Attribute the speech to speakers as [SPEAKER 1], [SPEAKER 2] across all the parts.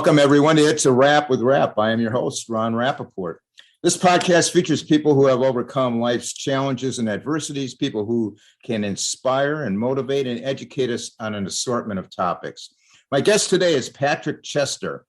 [SPEAKER 1] Welcome, everyone, to It's a Wrap with Rap. I am your host, Ron Rappaport. This podcast features people who have overcome life's challenges and adversities, people who can inspire and motivate and educate us on an assortment of topics. My guest today is Patrick Chester.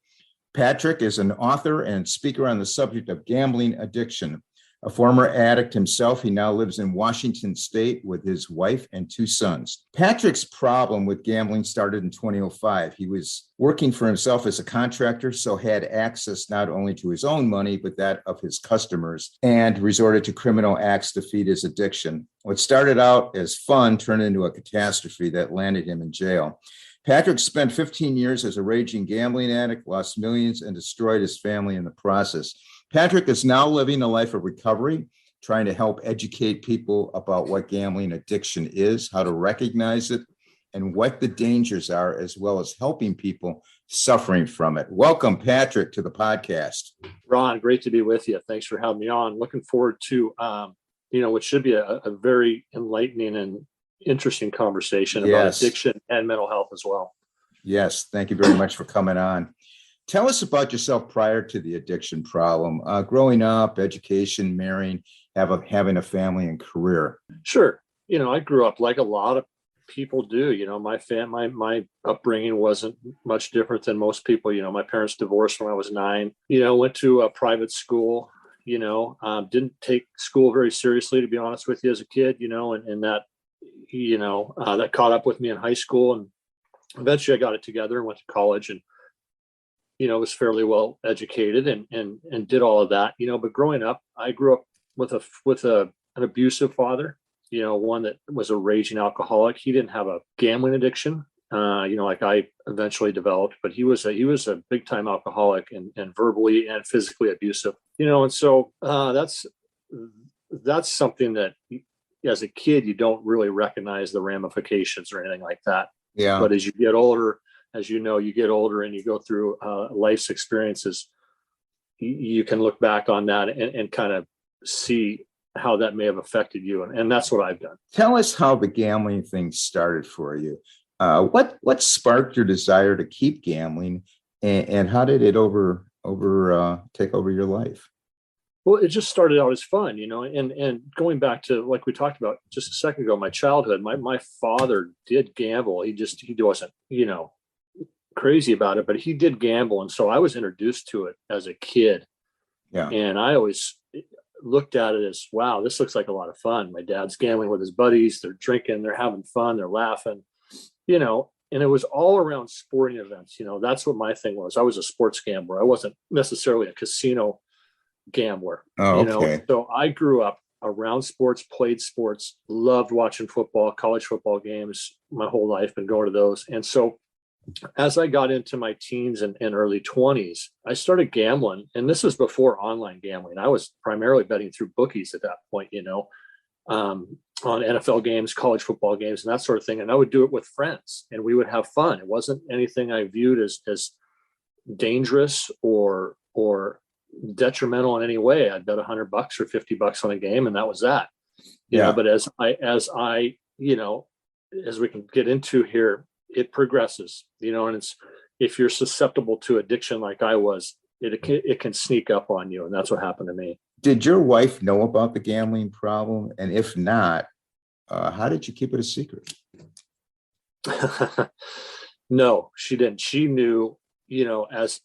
[SPEAKER 1] Patrick is an author and speaker on the subject of gambling addiction. A former addict himself, he now lives in Washington State with his wife and two sons. Patrick's problem with gambling started in 2005. He was working for himself as a contractor, so had access not only to his own money, but that of his customers, and resorted to criminal acts to feed his addiction. What started out as fun turned into a catastrophe that landed him in jail. Patrick spent 15 years as a raging gambling addict, lost millions, and destroyed his family in the process. Patrick is now living a life of recovery, trying to help educate people about what gambling addiction is, how to recognize it, and what the dangers are, as well as helping people suffering from it. Welcome, Patrick, to the podcast.
[SPEAKER 2] Ron, great to be with you. Thanks for having me on. Looking forward to, what should be a very enlightening and interesting conversation about addiction and mental health as well.
[SPEAKER 1] Yes, thank you very much for coming on. Tell us about yourself prior to the addiction problem, growing up, education, marrying, having a family and career.
[SPEAKER 2] Sure. I grew up like a lot of people do. My upbringing wasn't much different than most people. My parents divorced when I was 9, went to a private school, didn't take school very seriously, to be honest with you, as a kid, and that, that caught up with me in high school. And eventually I got it together and went to college and, was fairly well educated and did all of that, but growing up, I grew up with an abusive father, one that was a raging alcoholic. He didn't have a gambling addiction, like I eventually developed, but he was a big time alcoholic and verbally and physically abusive, and so that's something that as a kid, you don't really recognize the ramifications or anything like that.
[SPEAKER 1] Yeah.
[SPEAKER 2] But as you get older, you get older and you go through life's experiences, you can look back on that and kind of see how that may have affected you. And that's what I've done.
[SPEAKER 1] Tell us how the gambling thing started for you. What sparked your desire to keep gambling, and how did it take over your life?
[SPEAKER 2] Well, it just started out as fun, and going back to, like we talked about just a second ago, my childhood, my father did gamble. He wasn't, crazy about it, but he did gamble. And so I was introduced to it as a kid.
[SPEAKER 1] Yeah.
[SPEAKER 2] And I always looked at it as, wow, this looks like a lot of fun. My dad's gambling with his buddies. They're drinking, they're having fun, they're laughing, and it was all around sporting events. That's what my thing was. I was a sports gambler. I wasn't necessarily a casino gambler.
[SPEAKER 1] Oh, okay.
[SPEAKER 2] So I grew up around sports, played sports, loved watching football, college football games my whole life, been going to those. And so as I got into my teens and early 20s, I started gambling. And this was before online gambling. I was primarily betting through bookies at that point, on NFL games, college football games, and that sort of thing. And I would do it with friends and we would have fun. It wasn't anything I viewed as dangerous or detrimental in any way. I'd bet $100 or $50 on a game, and that was that. But as we can get into here, it progresses, and it's, if you're susceptible to addiction like I was, it can sneak up on you. And that's what happened to me.
[SPEAKER 1] Did your wife know about the gambling problem? And if not, how did you keep it a secret?
[SPEAKER 2] No, she didn't. She knew, as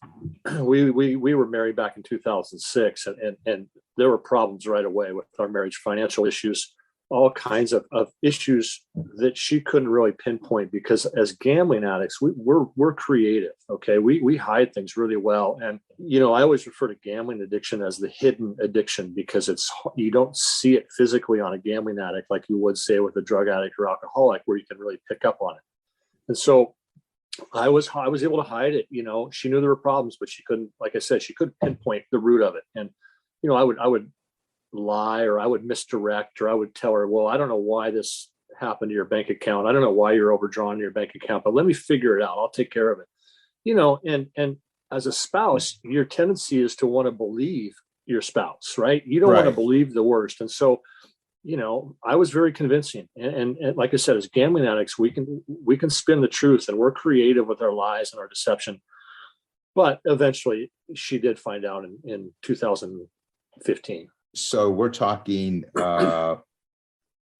[SPEAKER 2] we were married back in 2006, and there were problems right away with our marriage, financial issues, all kinds of issues that she couldn't really pinpoint, because as gambling addicts, we're creative. Okay. We hide things really well. And, I always refer to gambling addiction as the hidden addiction, because you don't see it physically on a gambling addict like you would say with a drug addict or alcoholic, where you can really pick up on it. And so I was able to hide it. She knew there were problems, but she couldn't, like I said, she couldn't pinpoint the root of it. And, I would lie, or I would misdirect, or I would tell her, well, I don't know why this happened to your bank account. I don't know why you're overdrawn your bank account, but let me figure it out. I'll take care of it. And as a spouse, your tendency is to want to believe your spouse, right? You don't want to believe the worst. And so, I was very convincing. And like I said, as gambling addicts, we can spin the truth, and we're creative with our lies and our deception. But eventually she did find out in 2015.
[SPEAKER 1] So we're talking, well,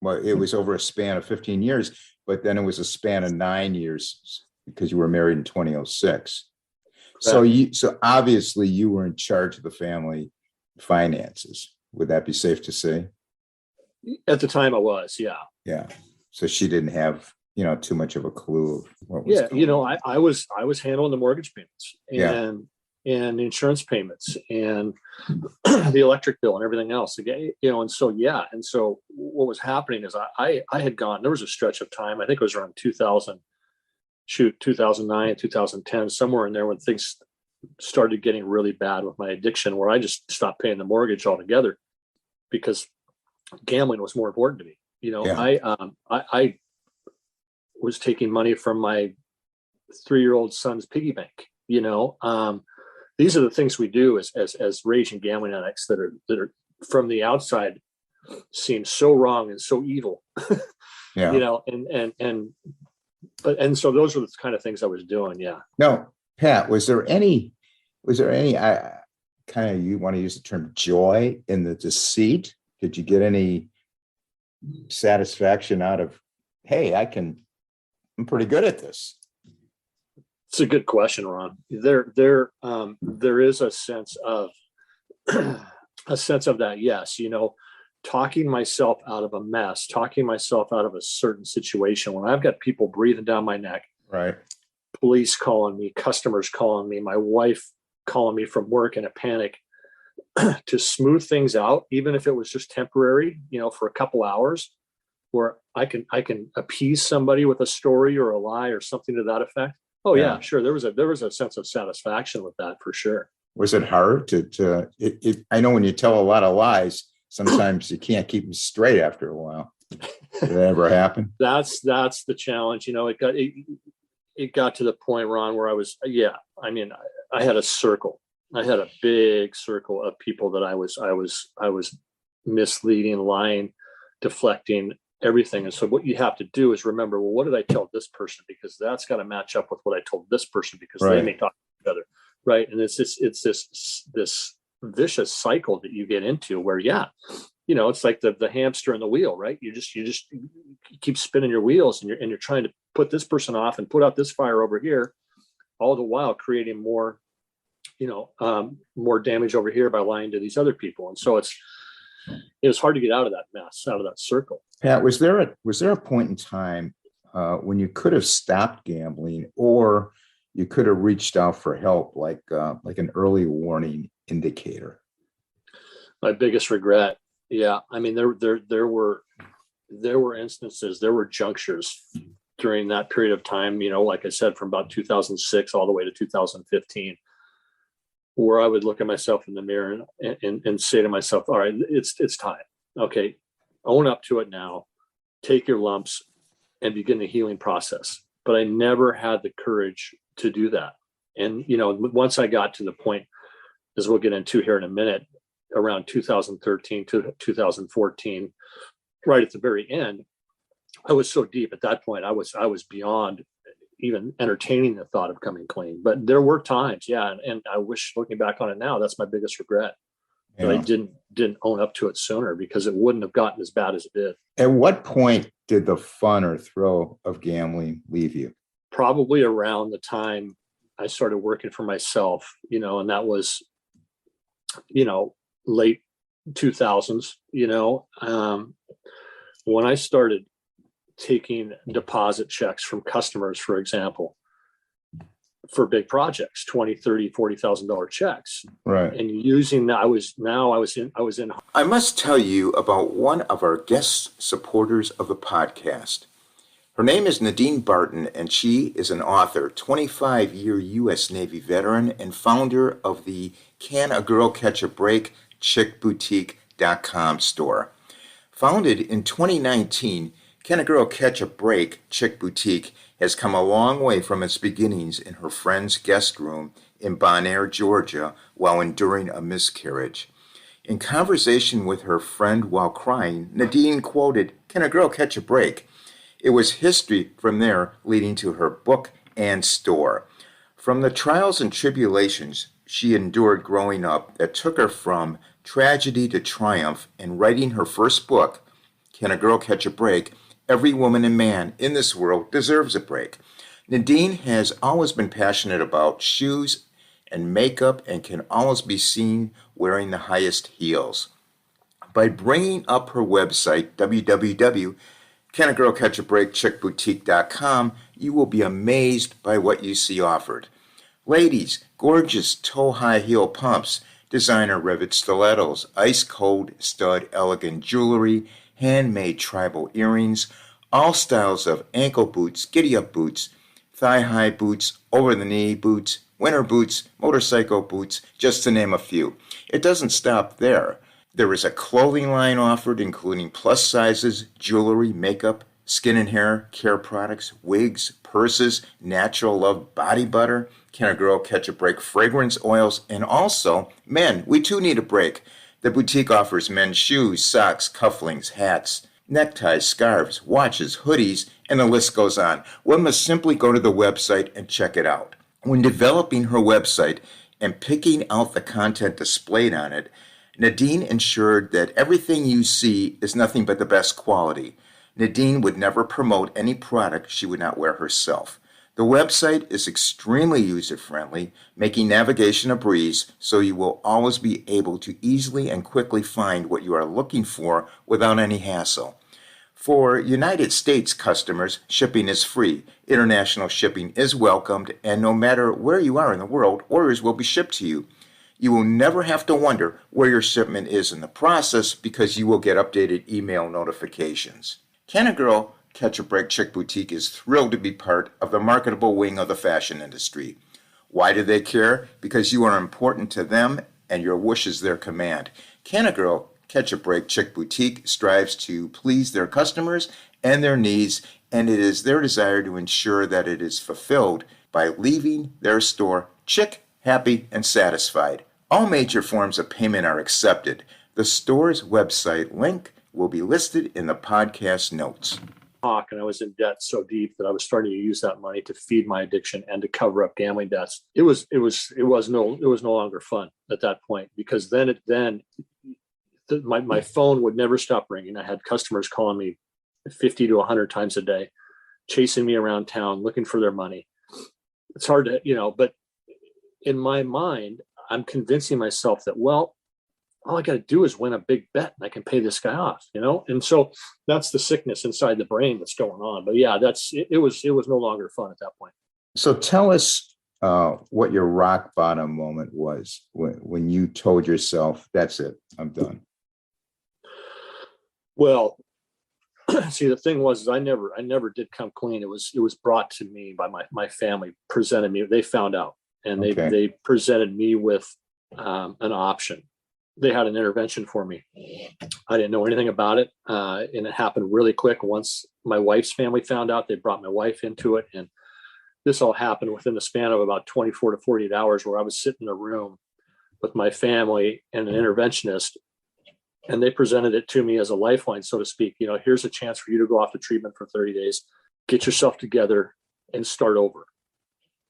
[SPEAKER 1] it was over a span of 15 years, but then it was a span of 9 years because you were married in 2006. So obviously you were in charge of the family finances. Would that be safe to say?
[SPEAKER 2] At the time I was, yeah.
[SPEAKER 1] Yeah. So she didn't have, too much of a clue of what was going on.
[SPEAKER 2] I was handling the mortgage payments and insurance payments and the electric bill and everything else. And so what was happening is I had gone, there was a stretch of time, I think it was around 2009, 2010, somewhere in there when things started getting really bad with my addiction, where I just stopped paying the mortgage altogether because gambling was more important to me. I was taking money from my 3-year-old son's piggy bank. These are the things we do as raging gambling addicts that are from the outside seem so wrong and so evil.
[SPEAKER 1] Yeah.
[SPEAKER 2] So those are the kind of things I was doing. Yeah.
[SPEAKER 1] No, Pat, was there any, I kind of, you want to use the term joy in the deceit? Did you get any satisfaction out of, hey, I'm pretty good at this?
[SPEAKER 2] It's a good question, Ron. There is a sense of that. Yes. Talking myself out of a mess, talking myself out of a certain situation when I've got people breathing down my neck,
[SPEAKER 1] right?
[SPEAKER 2] Police calling me, customers calling me, my wife calling me from work in a panic, to smooth things out, even if it was just temporary, for a couple hours, where I can appease somebody with a story or a lie or something to that effect. Oh yeah, sure. There was a sense of satisfaction with that for sure. Was
[SPEAKER 1] it hard to I know when you tell a lot of lies, sometimes you can't keep them straight after a while. Did that ever happen?
[SPEAKER 2] That's the challenge. It got to the point, Ron, where I had a circle. I had a big circle of people that I was misleading, lying, deflecting, everything. And so what you have to do is remember, well, what did I tell this person? Because that's got to match up with what I told this person, because they may talk to each other. Right. And it's this vicious cycle that you get into where, it's like the hamster in the wheel, right? You keep spinning your wheels and you're trying to put this person off and put out this fire over here, all the while creating more damage over here by lying to these other people. And so it was hard to get out of that mess, out of that circle.
[SPEAKER 1] Pat, was there a point in time when you could have stopped gambling, or you could have reached out for help, like an early warning indicator?
[SPEAKER 2] My biggest regret. Yeah. There were instances, there were junctures during that period of time, like I said, from about 2006 all the way to 2015, where I would look at myself in the mirror and say to myself, all right, it's time. Okay. Own up to it now, take your lumps and begin the healing process. But I never had the courage to do that. And, once I got to the point, as we'll get into here in a minute, around 2013 to 2014, right at the very end, I was so deep at that point, I was beyond even entertaining the thought of coming clean. But there were times, and I wish, looking back on it now, that's my biggest regret. That I didn't own up to it sooner, because it wouldn't have gotten as bad as it did.
[SPEAKER 1] At what point did the fun or thrill of gambling leave you?
[SPEAKER 2] Probably around the time I started working for myself, and that was, late 2000s, when I started taking deposit checks from customers, for example, for big projects, $20,000, $30,000, $40,000 checks.
[SPEAKER 1] Right.
[SPEAKER 2] And using that, I was in.
[SPEAKER 1] I must tell you about one of our guest supporters of the podcast. Her name is Nadine Barton, and she is an author, 25-year U.S. Navy veteran, and founder of the Can a Girl Catch a Break chickboutique.com store. Founded in 2019, Can a Girl Catch a Break Chick Boutique has come a long way from its beginnings in her friend's guest room in Bon Air, Georgia, while enduring a miscarriage. In conversation with her friend while crying, Nadine quoted, "Can a girl catch a break?" It was history from there, leading to her book and store. From the trials and tribulations she endured growing up that took her from tragedy to triumph in writing her first book, Can a Girl Catch a Break? Every woman and man in this world deserves a break. Nadine has always been passionate about shoes and makeup and can always be seen wearing the highest heels. By bringing up her website, www.canagirlcatchabreakchickboutique.com, you will be amazed by what you see offered. Ladies, gorgeous toe-high heel pumps, designer rivet stilettos, ice-cold stud elegant jewelry, handmade tribal earrings, all styles of ankle boots, giddy-up boots, thigh-high boots, over-the-knee boots, winter boots, motorcycle boots, just to name a few. It doesn't stop there. There is a clothing line offered including plus sizes, jewelry, makeup, skin and hair care products, wigs, purses, natural love body butter, Can a Girl Catch a Break fragrance oils, and also, men, we too need a break. The boutique offers men's shoes, socks, cufflinks, hats, neckties, scarves, watches, hoodies, and the list goes on. One must simply go to the website and check it out. When developing her website and picking out the content displayed on it, Nadine ensured that everything you see is nothing but the best quality. Nadine would never promote any product she would not wear herself. The website is extremely user-friendly, making navigation a breeze, so you will always be able to easily and quickly find what you are looking for without any hassle. For United States customers, shipping is free. International shipping is welcomed, and no matter where you are in the world, orders will be shipped to you. You will never have to wonder where your shipment is in the process because you will get updated email notifications. Can a Girl Catch a Break Chick Boutique is thrilled to be part of the marketable wing of the fashion industry. Why do they care? Because you are important to them and your wish is their command. Can a Girl Catch a Break Chick Boutique strives to please their customers and their needs, and it is their desire to ensure that it is fulfilled by leaving their store chick, happy, and satisfied. All major forms of payment are accepted. The store's website link will be listed in the podcast notes.
[SPEAKER 2] And I was in debt so deep that I was starting to use that money to feed my addiction and to cover up gambling debts. It was no longer fun at that point, because my phone would never stop ringing. I had customers calling me 50 to 100 times a day, chasing me around town, looking for their money. It's hard to, but in my mind, I'm convincing myself that, well, all I got to do is win a big bet and I can pay this guy off, And so that's the sickness inside the brain that's going on. But yeah, it was no longer fun at that point.
[SPEAKER 1] So tell us what your rock bottom moment was when you told yourself, that's it, I'm done.
[SPEAKER 2] Well, see, the thing was, I never did come clean. It was brought to me by my family, presented me. They found out, and they presented me with an option. They had an intervention for me. I didn't know anything about it, and it happened really quick. Once my wife's family found out, they brought my wife into it, and this all happened within the span of about 24 to 48 hours, where I was sitting in a room with my family and an interventionist. And they presented it to me as a lifeline, so to speak. Here's a chance for you to go off to treatment for 30 days, get yourself together and start over.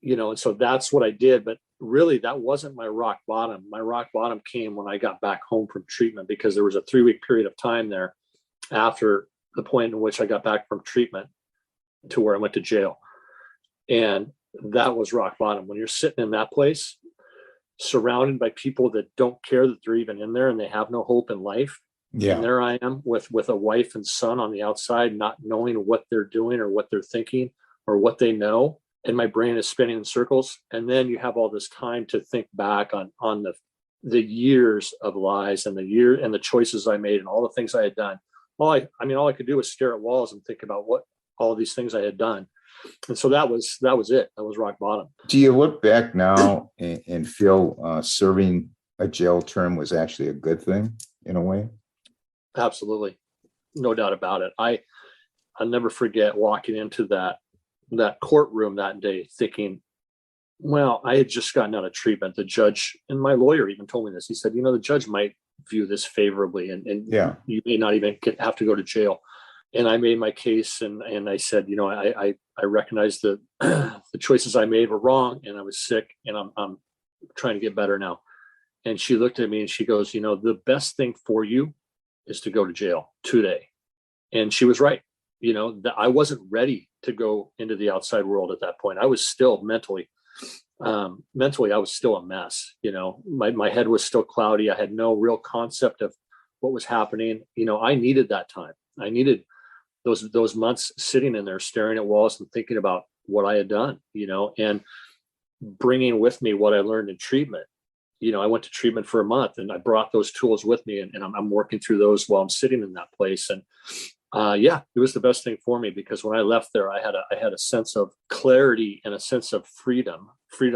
[SPEAKER 2] And so that's what I did. But really, that wasn't my rock bottom. My rock bottom came when I got back home from treatment, because there was a 3-week period of time there after the point in which I got back from treatment to where I went to jail. And that was rock bottom. When you're sitting in that place, surrounded by people that don't care that they're even in there and they have no hope in life. Yeah. And there I am with a wife and son on the outside, not knowing what they're doing or what they're thinking or what they know. And my brain is spinning in circles. And then you have all this time to think back on the years of lies and the choices I made and all the things I had done. All I could do was stare at walls and think about what all of these things I had done. And so that was it. That was rock bottom.
[SPEAKER 1] Do you look back now and feel serving a jail term was actually a good thing in a way?
[SPEAKER 2] Absolutely. No doubt about it. I'll never forget walking into that courtroom that day thinking, well, I had just gotten out of treatment. The judge and my lawyer even told me this. He said, the judge might view this favorably and you may not even have to go to jail. And I made my case, and I said, I recognize that the choices I made were wrong, and I was sick, and I'm trying to get better now. And she looked at me and she goes, the best thing for you is to go to jail today. And she was right. I wasn't ready to go into the outside world at that point. I was still mentally, I was still a mess. My head was still cloudy. I had no real concept of what was happening. I needed that time. I needed those months sitting in there, staring at walls and thinking about what I had done, and bringing with me what I learned in treatment. I went to treatment for a month, and I brought those tools with me, and I'm working through those while I'm sitting in that place. And it was the best thing for me, because when I left there, I had a sense of clarity and a sense of freedom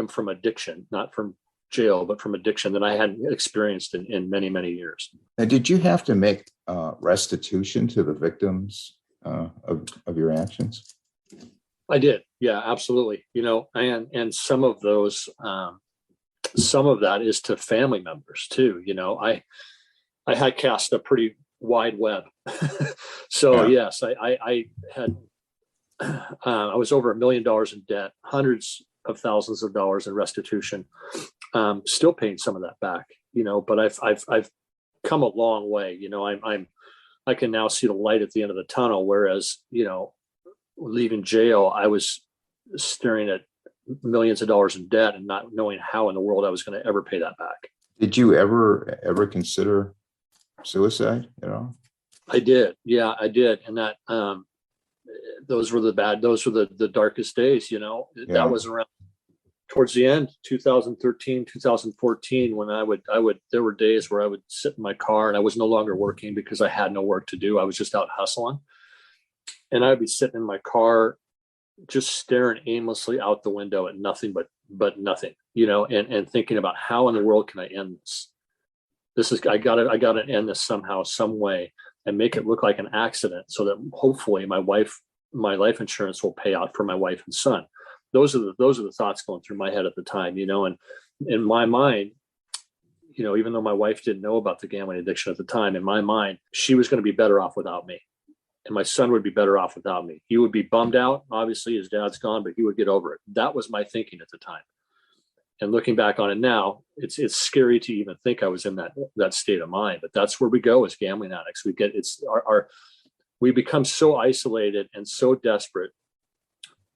[SPEAKER 2] from addiction, not from jail, but from addiction that I hadn't experienced in many, many years.
[SPEAKER 1] And did you have to make restitution to the victims of your actions?
[SPEAKER 2] I did. Yeah, absolutely. And some of those, some of that is to family members too. I had cast a pretty wide web. So yes, I had, I was over $1 million in debt, hundreds of thousands of dollars in restitution, still paying some of that back, but I've come a long way. I can now see the light at the end of the tunnel. Whereas, leaving jail, I was staring at millions of dollars in debt and not knowing how in the world I was going to ever pay that back. Did
[SPEAKER 1] you ever consider suicide at all?
[SPEAKER 2] I did. Yeah, I did. And that, those were the darkest days, that was around towards the end, 2013, 2014, when there were days where I would sit in my car and I was no longer working because I had no work to do. I was just out hustling. And I'd be sitting in my car, just staring aimlessly out the window at nothing but nothing, and thinking about how in the world can I end this? I got to end this somehow, some way, and make it look like an accident so that hopefully my life insurance will pay out for my wife and son. Those are the thoughts going through my head at the time, and in my mind, even though my wife didn't know about the gambling addiction at the time, in my mind, she was going to be better off without me. And my son would be better off without me. He would be bummed out. Obviously, his dad's gone, but he would get over it. That was my thinking at the time. And looking back on it now, it's scary to even think I was in that state of mind. But that's where we go as gambling addicts. We become so isolated and so desperate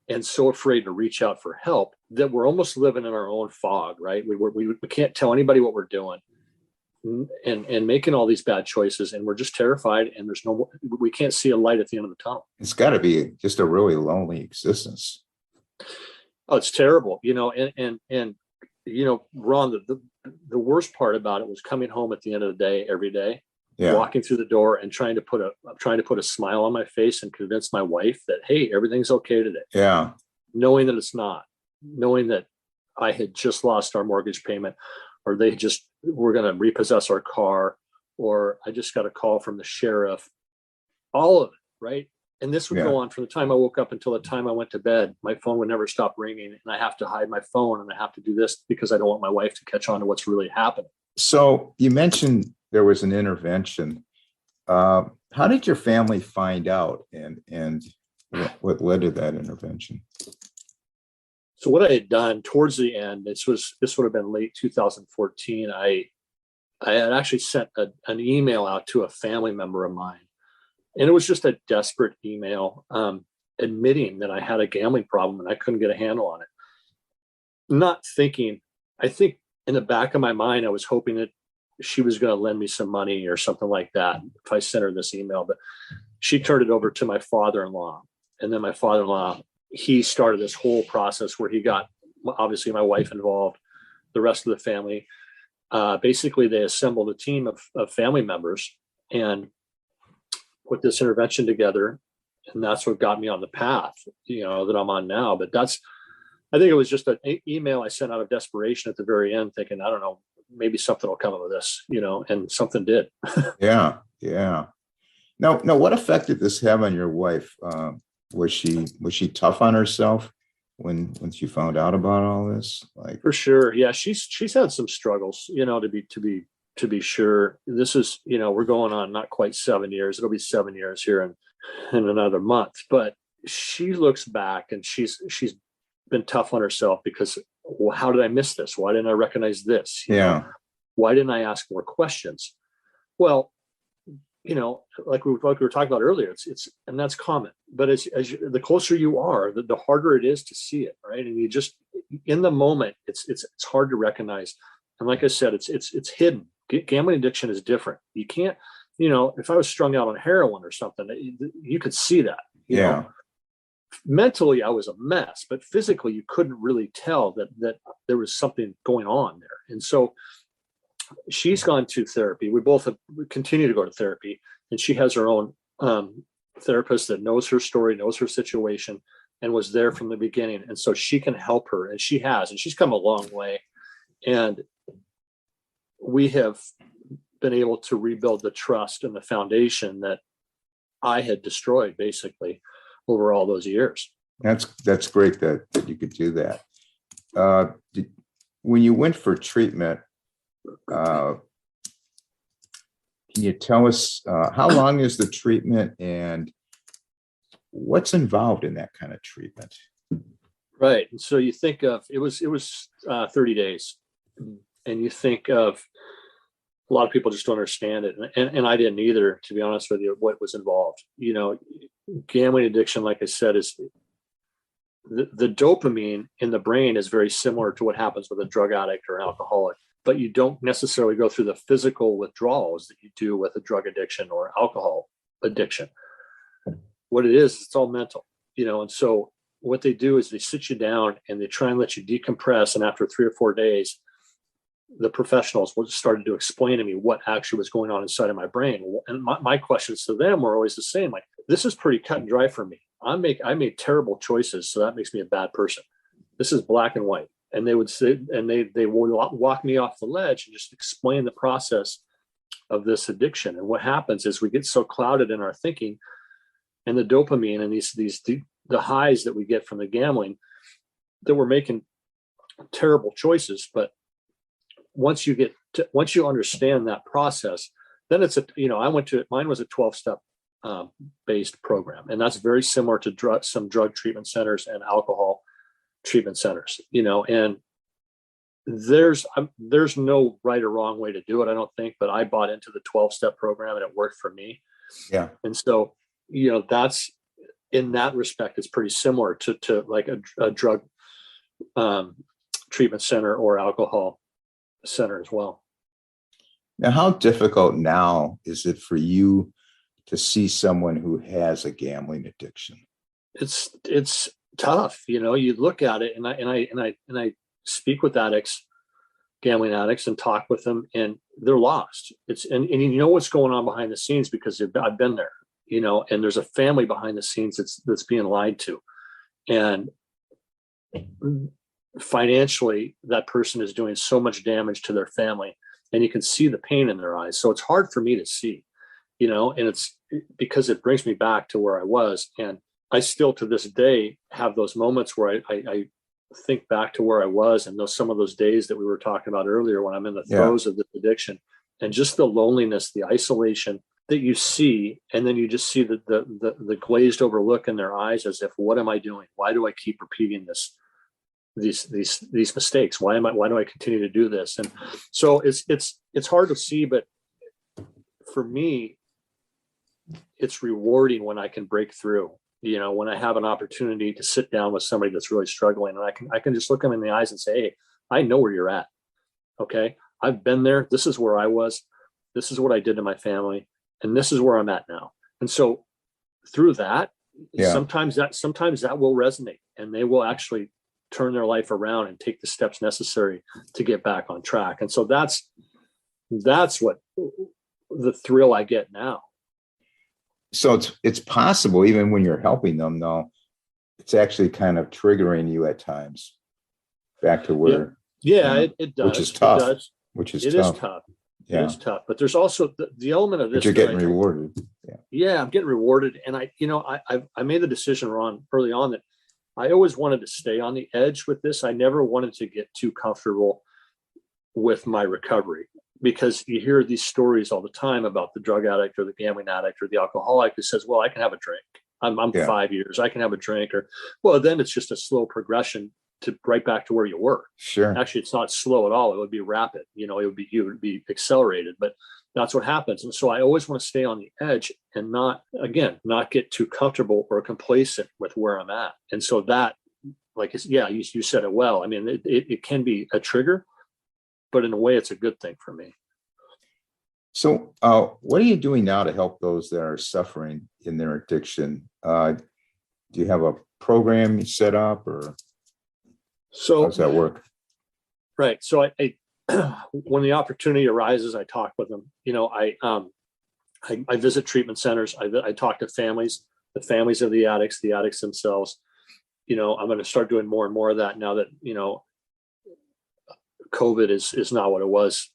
[SPEAKER 2] and so afraid to reach out for help that we're almost living in our own fog, right? We can't tell anybody what we're doing. And making all these bad choices, and we're just terrified, and we can't see a light at the end of the tunnel.
[SPEAKER 1] It's got to be just a really lonely existence.
[SPEAKER 2] Oh, it's terrible, and Ron, the worst part about it was coming home at the end of the day, every day, walking through the door and trying to put a smile on my face and convince my wife that, hey, everything's okay today.
[SPEAKER 1] Yeah.
[SPEAKER 2] Knowing that it's not, knowing that I had just lost our mortgage payment, or they just were going to repossess our car, or I just got a call from the sheriff, all of it, right? And this would go on from the time I woke up until the time I went to bed. My phone would never stop ringing, and I have to hide my phone, and I have to do this because I don't want my wife to catch on to what's really happening.
[SPEAKER 1] So you mentioned there was an intervention. How did your family find out, and what led to that intervention?
[SPEAKER 2] So what I had done towards the end, this would have been late 2014. I had actually sent an email out to a family member of mine, and it was just a desperate email admitting that I had a gambling problem and I couldn't get a handle on it. Not thinking, I think in the back of my mind, I was hoping that she was going to lend me some money or something like that if I sent her this email, but she turned it over to my father-in-law, and then my father-in-law, he started this whole process where he got obviously my wife involved, the rest of the family. Basically, they assembled a team of family members and put this intervention together. And that's what got me on the path, that I'm on now. But I think it was just an email I sent out of desperation at the very end, thinking, I don't know, maybe something will come of this, and something did.
[SPEAKER 1] Yeah. Now, what effect did this have on your wife? Was she tough on herself when she found out about all this? Like,
[SPEAKER 2] for sure. Yeah. She's had some struggles, to be sure. This is, we're going on not quite 7 years. It'll be 7 years here in another month. But she looks back and she's been tough on herself because, well, how did I miss this? Why didn't I recognize this? You know, why didn't I ask more questions? Well, you know, like we were talking about earlier, it's and that's common. But the closer you are, the harder it is to see it, right? And you just in the moment, it's hard to recognize. And like I said, it's hidden. Gambling addiction is different. You can't, you know, if I was strung out on heroin or something, you could see that. You know? Mentally, I was a mess, but physically, you couldn't really tell that there was something going on there. And so she's gone to therapy. We continue to go to therapy, and she has her own therapist that knows her story, knows her situation, and was there from the beginning. And so she can help her, and she has, and she's come a long way. And we have been able to rebuild the trust and the foundation that I had destroyed basically over all those years.
[SPEAKER 1] That's great that you could do that. When you went for treatment, can you tell us how long is the treatment and what's involved in that kind of treatment?
[SPEAKER 2] Right. And so you think of it was 30 days, and you think of a lot of people just don't understand it, and I didn't either, to be honest with you, what was involved. You know, gambling addiction, like I said, is the dopamine in the brain is very similar to what happens with a drug addict or an alcoholic, but you don't necessarily go through the physical withdrawals that you do with a drug addiction or alcohol addiction. What it is, it's all mental, you know. And so what they do is they sit you down and they try and let you decompress. And after 3 or 4 days, the professionals started to explain to me what actually was going on inside of my brain. And my questions to them were always the same. Like, this is pretty cut and dry for me. I made terrible choices, so that makes me a bad person. This is black and white. And they would say, and they would walk me off the ledge and just explain the process of this addiction. And what happens is we get so clouded in our thinking, and the dopamine and the highs that we get from the gambling, that we're making terrible choices. But once you understand that process, then it's mine was a 12-step based program. And that's very similar to some drug treatment centers and alcohol treatment centers, you know, and there's no right or wrong way to do it, I don't think, but I bought into the 12-step program and it worked for me.
[SPEAKER 1] Yeah.
[SPEAKER 2] And so, you know, that's, in that respect, it's pretty similar to like a drug treatment center or alcohol center as well.
[SPEAKER 1] Now, how difficult now is it for you to see someone who has a gambling addiction?
[SPEAKER 2] It's tough. You know, you look at it, and I speak with gambling addicts, and talk with them, and they're lost. And you know what's going on behind the scenes because I've been there, you know, and there's a family behind the scenes that's being lied to. And financially, that person is doing so much damage to their family, and you can see the pain in their eyes. So it's hard for me to see, you know, and it's because it brings me back to where I was. And I still, to this day, have those moments where I think back to where I was, and some of those days that we were talking about earlier when I'm in the throes of this addiction, and just the loneliness, the isolation that you see. And then you just see the glazed over look in their eyes, as if, what am I doing? Why do I keep repeating these mistakes? Why do I continue to do this? And so it's hard to see, but for me, it's rewarding when I can break through, you know, when I have an opportunity to sit down with somebody that's really struggling, and I can just look them in the eyes and say, hey, I know where you're at. Okay. I've been there. This is where I was. This is what I did to my family, and this is where I'm at now. And so through that, sometimes that will resonate, and they will actually turn their life around and take the steps necessary to get back on track. And so that's what the thrill I get now.
[SPEAKER 1] So it's possible, even when you're helping them, though, it's actually kind of triggering you at times back to where.
[SPEAKER 2] Yeah, it does.
[SPEAKER 1] Which is tough.
[SPEAKER 2] It does. It is tough. Yeah. It is tough. But there's also the element of this.
[SPEAKER 1] But you're getting rewarded.
[SPEAKER 2] Yeah, I'm getting rewarded. And I made the decision early on that I always wanted to stay on the edge with this. I never wanted to get too comfortable with my recovery. because you hear these stories all the time about the drug addict or the gambling addict or the alcoholic who says, well, I can have a drink. I'm
[SPEAKER 1] Yeah.
[SPEAKER 2] 5 years. I can have a drink. Or, well, then it's just a slow progression to right back to where you were.
[SPEAKER 1] Sure.
[SPEAKER 2] Actually, it's not slow at all. It would be rapid. You would be accelerated, but that's what happens. And so I always want to stay on the edge and not get too comfortable or complacent with where I'm at. And so that, you said it well. I mean, it can be a trigger, but in a way, it's a good thing for me.
[SPEAKER 1] So what are you doing now to help those that are suffering in their addiction? Do you have a program you set up, or how does that work?
[SPEAKER 2] Right. So I when the opportunity arises, I talk with them. I visit treatment centers. I talk to families, the families of the addicts themselves. I'm going to start doing more and more of that now that, COVID is not what it was,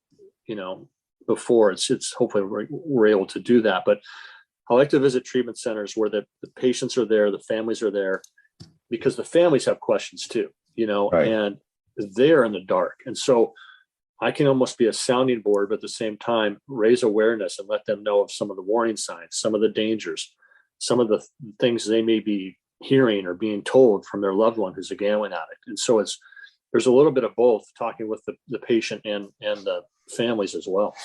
[SPEAKER 2] before. It's hopefully we're able to do that. But I like to visit treatment centers where the patients are there, the families are there, because the families have questions too,
[SPEAKER 1] Right.
[SPEAKER 2] and they're in the dark. And so I can almost be a sounding board, but at the same time, raise awareness and let them know of some of the warning signs, some of the dangers, some of the things they may be hearing or being told from their loved one who's a gambling addict. And so there's a little bit of both, talking with the patient and the families as well.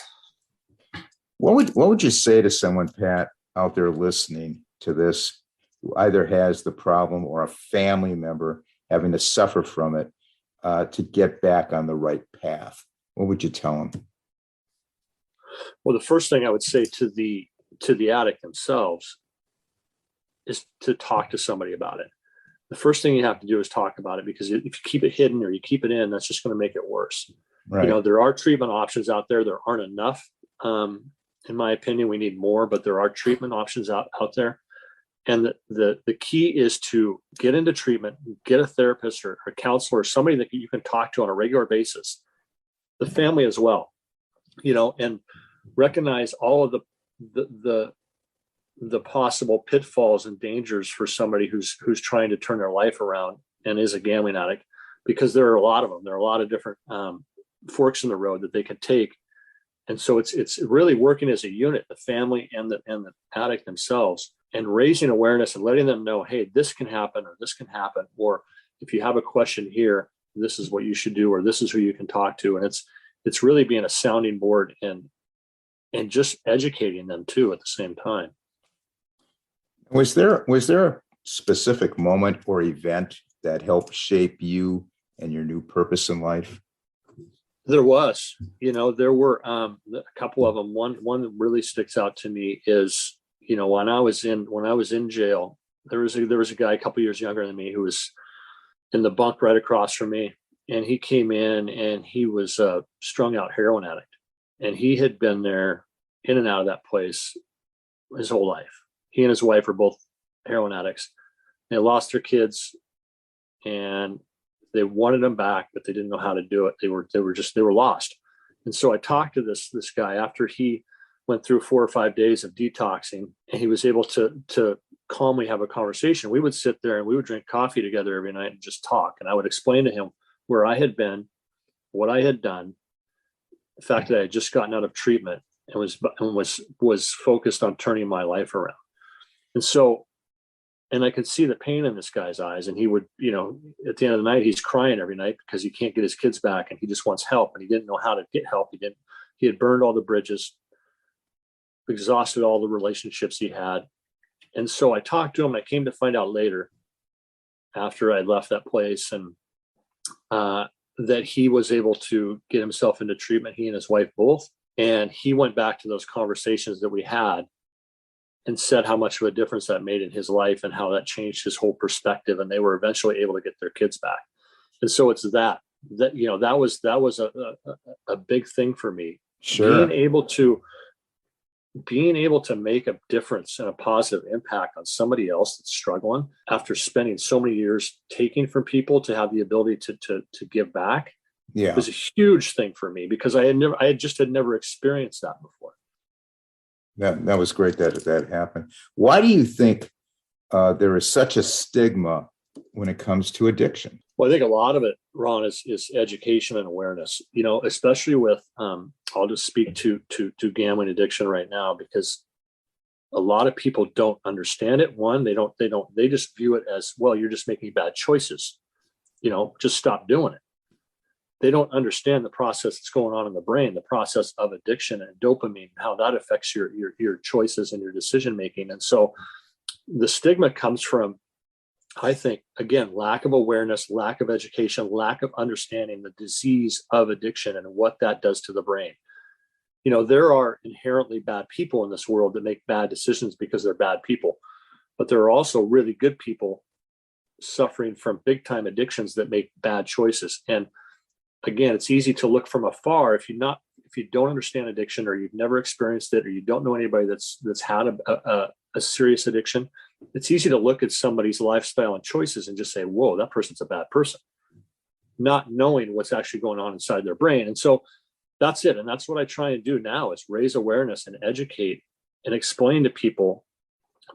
[SPEAKER 1] What would you say to someone, Pat, out there listening to this, who either has the problem or a family member having to suffer from it, to get back on the right path? What would you tell them?
[SPEAKER 2] Well, the first thing I would say to the addict themselves is to talk to somebody about it. The first thing you have to do is talk about it, because if you keep it hidden or you keep it in, that's just going to make it worse.
[SPEAKER 1] Right.
[SPEAKER 2] There are treatment options out there. There aren't enough. In my opinion, we need more, but there are treatment options out there. And the key is to get into treatment, get a therapist or a counselor, or somebody that you can talk to on a regular basis, the family as well, and recognize all of the possible pitfalls and dangers for somebody who's trying to turn their life around and is a gambling addict, because there are a lot of them. There are a lot of different forks in the road that they can take. And so it's really working as a unit, the family and the addict themselves, and raising awareness and letting them know, hey, this can happen, or this can happen, or if you have a question here, this is what you should do, or this is who you can talk to. And it's really being a sounding board and just educating them too at the same time.
[SPEAKER 1] Was there a specific moment or event that helped shape you and your new purpose in life?
[SPEAKER 2] There was, there were a couple of them. One that really sticks out to me is, when I was in jail, there was a guy a couple years younger than me who was in the bunk right across from me, and he came in and he was a strung out heroin addict, and he had been there in and out of that place his whole life. He and his wife were both heroin addicts. They lost their kids, and they wanted them back, but they didn't know how to do it. They were lost. And so I talked to this guy after he went through 4 or 5 days of detoxing, and he was able to calmly have a conversation. We would sit there and we would drink coffee together every night and just talk. And I would explain to him where I had been, what I had done, the fact that I had just gotten out of treatment and was focused on turning my life around. And so, and I could see the pain in this guy's eyes, and he would, at the end of the night, he's crying every night because he can't get his kids back, and he just wants help, and he didn't know how to get help. He had burned all the bridges, exhausted all the relationships he had. And so I talked to him, and I came to find out later, after I left that place, and that he was able to get himself into treatment, he and his wife both. And he went back to those conversations that we had and said how much of a difference that made in his life and how that changed his whole perspective. And they were eventually able to get their kids back. And so it's that was a big thing for me.
[SPEAKER 1] Sure.
[SPEAKER 2] Being able to make a difference and a positive impact on somebody else that's struggling after spending so many years taking from people, to have the ability to give back.
[SPEAKER 1] Yeah.
[SPEAKER 2] Was a huge thing for me, because I had never experienced that before.
[SPEAKER 1] That was great that happened. Why do you think there is such a stigma when it comes to addiction?
[SPEAKER 2] Well, I think a lot of it, Ron, is education and awareness, especially with, I'll just speak to gambling addiction right now, because a lot of people don't understand it. One, they just view it as, well, you're just making bad choices, just stop doing it. They don't understand the process that's going on in the brain, the process of addiction and dopamine, how that affects your choices and your decision-making. And so the stigma comes from, I think, again, lack of awareness, lack of education, lack of understanding the disease of addiction and what that does to the brain. There are inherently bad people in this world that make bad decisions because they're bad people, but there are also really good people suffering from big time addictions that make bad choices. And again, it's easy to look from afar if you don't understand addiction, or you've never experienced it, or you don't know anybody that's had a serious addiction. It's easy to look at somebody's lifestyle and choices and just say, whoa, that person's a bad person, not knowing what's actually going on inside their brain. And so that's it. And that's what I try and do now, is raise awareness and educate and explain to people,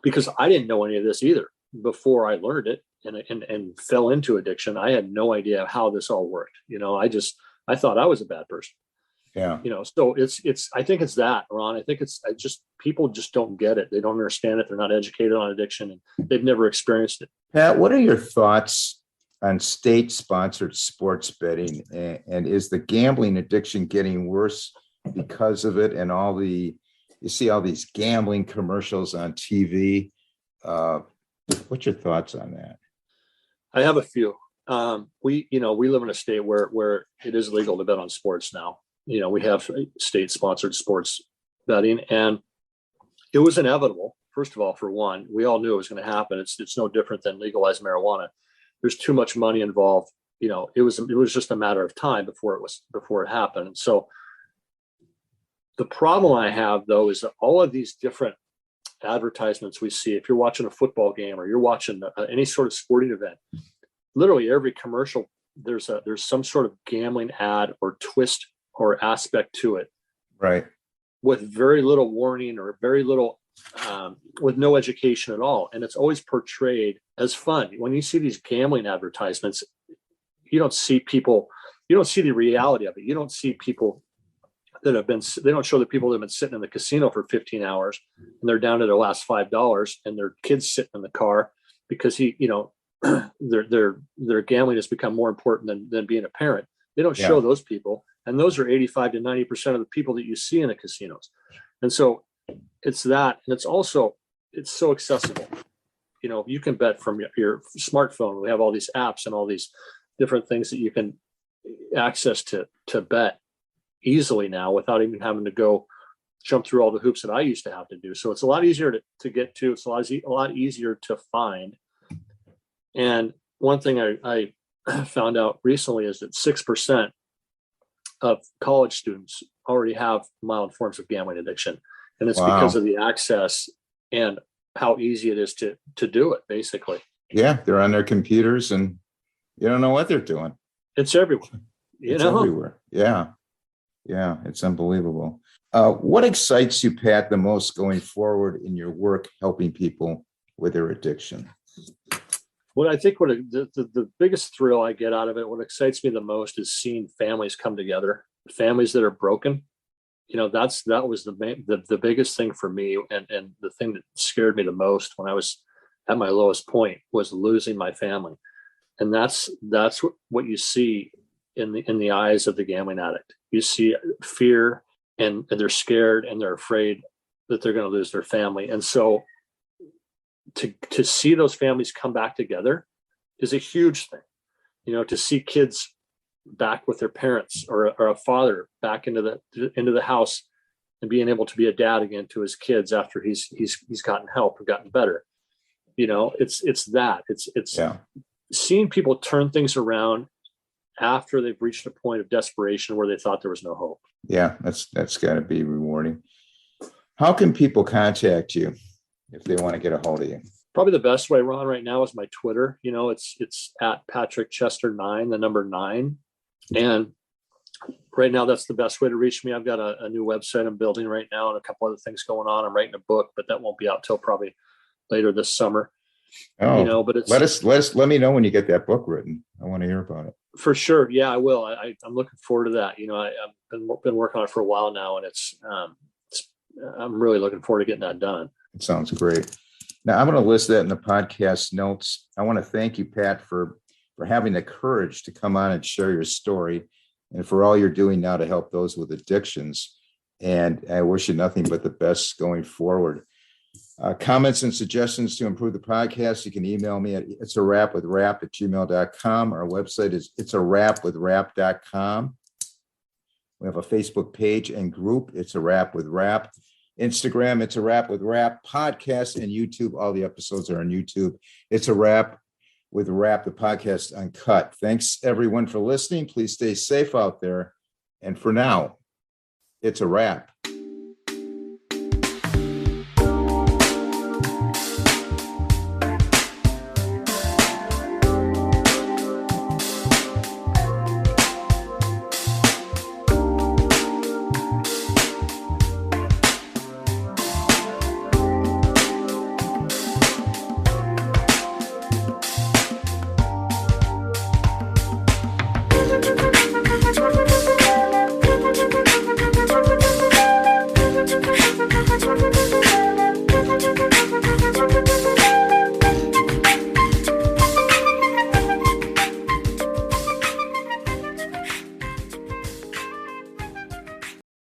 [SPEAKER 2] because I didn't know any of this either before I learned it and fell into addiction. I had no idea how this all worked. I thought I was a bad person.
[SPEAKER 1] Yeah.
[SPEAKER 2] So I think it's that, Ron. I think people just don't get it. They don't understand it. They're not educated on addiction, and they've never experienced it.
[SPEAKER 1] Pat, what are your thoughts on state-sponsored sports betting? And is the gambling addiction getting worse because of it? And you see all these gambling commercials on TV. What's your thoughts on that?
[SPEAKER 2] I have a few. We live in a state where it is legal to bet on sports now. We have state-sponsored sports betting, and it was inevitable. First of all, for one, we all knew it was going to happen. It's no different than legalized marijuana. There's too much money involved. It was just a matter of time before it happened. And so the problem I have, though, is that all of these different advertisements we see, if you're watching a football game or you're watching any sort of sporting event, literally every commercial, there's some sort of gambling ad or twist or aspect to it,
[SPEAKER 1] right?
[SPEAKER 2] With very little warning or very little, with no education at all. And it's always portrayed as fun. When you see these gambling advertisements, you don't see the reality of it. You don't see people they don't show the people that have been sitting in the casino for 15 hours and they're down to their last $5 and their kids sitting in the car because their gambling has become more important than being a parent. They don't show those people. And those are 85 to 90% of the people that you see in the casinos. And so it's that. And it's so accessible. You can bet from your smartphone. We have all these apps and all these different things that you can access to bet easily now without even having to go jump through all the hoops that I used to have to do. So it's a lot easier to get to. It's a lot easier to find. And one thing I found out recently is that 6% of college students already have mild forms of gambling addiction. And it's because of the access and how easy it is to do it, basically.
[SPEAKER 1] Yeah, they're on their computers and you don't know what they're doing.
[SPEAKER 2] It's everywhere.
[SPEAKER 1] It's everywhere. Yeah, it's unbelievable. What excites you, Pat, the most going forward in your work helping people with their addiction?
[SPEAKER 2] Well, I think the biggest thrill I get out of it, what excites me the most, is seeing families come together, families that are broken. That was the biggest thing for me, and the thing that scared me the most when I was at my lowest point was losing my family, and that's what you see in the eyes of the gambling addict. You see fear, and they're scared, and they're afraid that they're going to lose their family, and so to see those families come back together is a huge thing. To see kids back with their parents or a father back into the house and being able to be a dad again to his kids after he's gotten help or gotten better. It's seeing people turn things around after they've reached a point of desperation where they thought there was no hope. Yeah,
[SPEAKER 1] that's got to be rewarding. How can people contact you if they want to get a hold of you?
[SPEAKER 2] Probably the best way, Ron, right now is my Twitter. It's at Patrick Chester 9, the number 9. And right now, that's the best way to reach me. I've got a new website I'm building right now and a couple other things going on. I'm writing a book, but that won't be out till probably later this summer.
[SPEAKER 1] Oh,
[SPEAKER 2] but it's
[SPEAKER 1] let me know when you get that book written. I want to hear about it.
[SPEAKER 2] for sure. Yeah, I will. I'm looking forward to that. I've been working on it for a while now, and I'm really looking forward to getting that done.
[SPEAKER 1] It sounds great. Now I'm going to list that in the podcast notes. I want to thank you, Pat, for having the courage to come on and share your story, and for all you're doing now to help those with addictions. And I wish you nothing but the best going forward. Comments and suggestions to improve the podcast, you can email me at itsarapwithrap@gmail.com. Our website is itsarapwithrap.com. We have a Facebook page and group, It's a Rap with Rap. Instagram, It's a Rap with Rap. Podcast and YouTube, all the episodes are on YouTube. It's a Rap with Rap, the podcast uncut. Thanks, everyone, for listening. Please stay safe out there. And for now, it's a wrap.